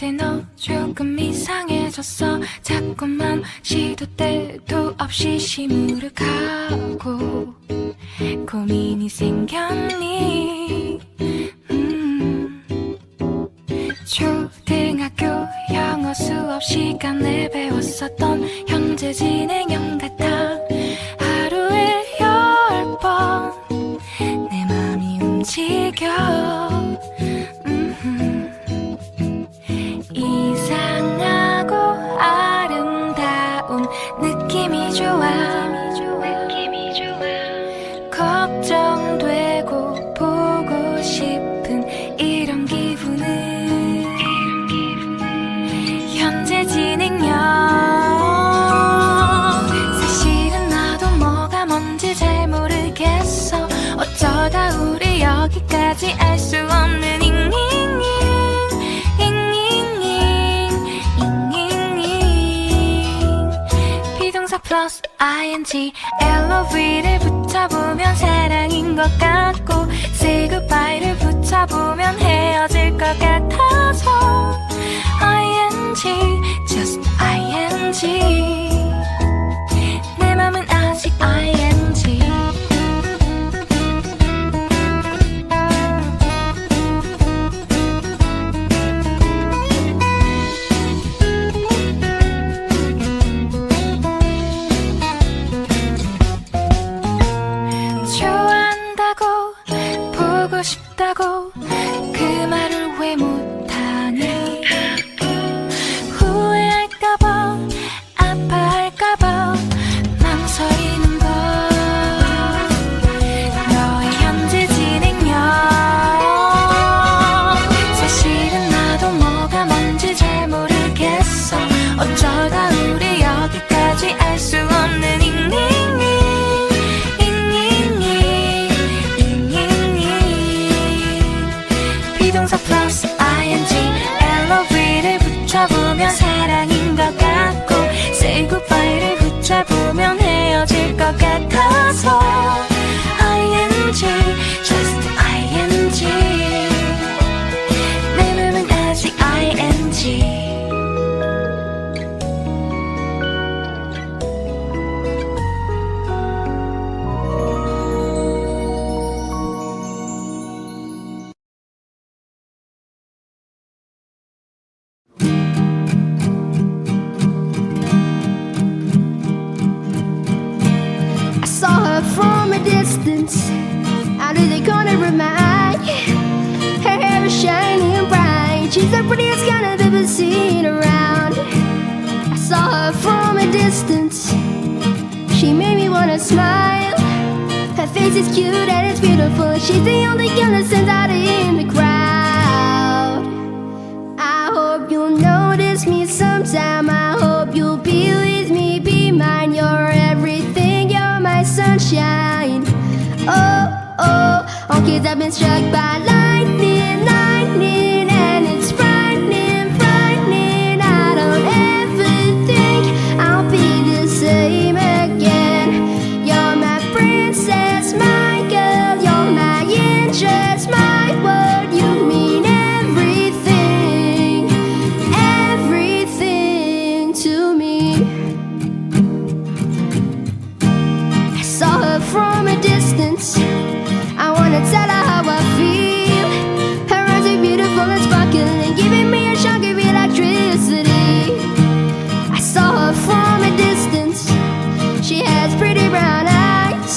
이제 너 조금 이상해졌어. 자꾸만 시도 때도 없이 시무룩하고 고민이 생겼니? 초등학교 영어 수업 시간에 배웠었던 현재 진행형 같아. 하루에 10번 내 맘이 움직여. 이상하고 아름다운 느낌이 좋아. 걱정되고 보고 싶은 이런 기분은 현재 진행형. 사실은 나도 뭐가 뭔지 잘 모르겠어. 어쩌다 우리 여기까지 알 수 없는 비동사 플러스 ing LOV를 붙여보면 사랑인 것 같고 say goodbye를 붙여보면 헤어질 것 같아서 ing just ing 내 맘은 아직 ing. 보고 싶다고 그 말을 왜 못하니? 후회할까봐 아파할까봐 망설이는 걸. 너의 현재 진행형. 사실은 나도 뭐가 뭔지 잘 모르겠어. 어쩌다 우리 여기까지 알 수 없는 비동사 플러스 ing LOV를 붙여보면 사랑인 것 같고 say goodbye를 붙여보면 헤어질 것 같아서 ing just ing 내 맘은 아직 ing. From a distance, out of the corner of my eye, her hair is shining bright. She's the prettiest kind I've ever seen around. I saw her from a distance. She made me wanna smile. Her face is cute and it's beautiful. She's the only girl that stands out in the crowd. I hope you'll notice me sometime. I hope you'll be with me, be mine. You're everything, you're my sunshine. Oh, oh, oh, 'cause I've been struck by lightning, lightning, and it's frightening, frightening. I don't ever think I'll be the same again. You're my princess, my girl, you're my interest, my world. You mean everything, everything to me. I saw her from a distance. I wanna tell her how I feel. Her eyes are beautiful and sparkling, giving me a shock of electricity. I saw her from a distance. She has pretty brown eyes.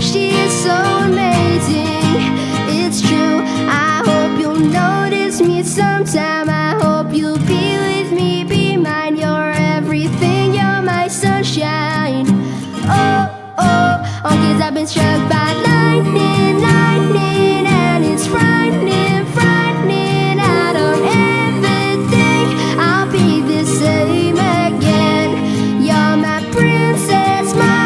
She is so amazing. It's true. I hope you'll notice me sometime. I hope you'll be with me, be mine. You're everything, you're my sunshine. Oh, oh, oh, 'cause I've been struck by lightning.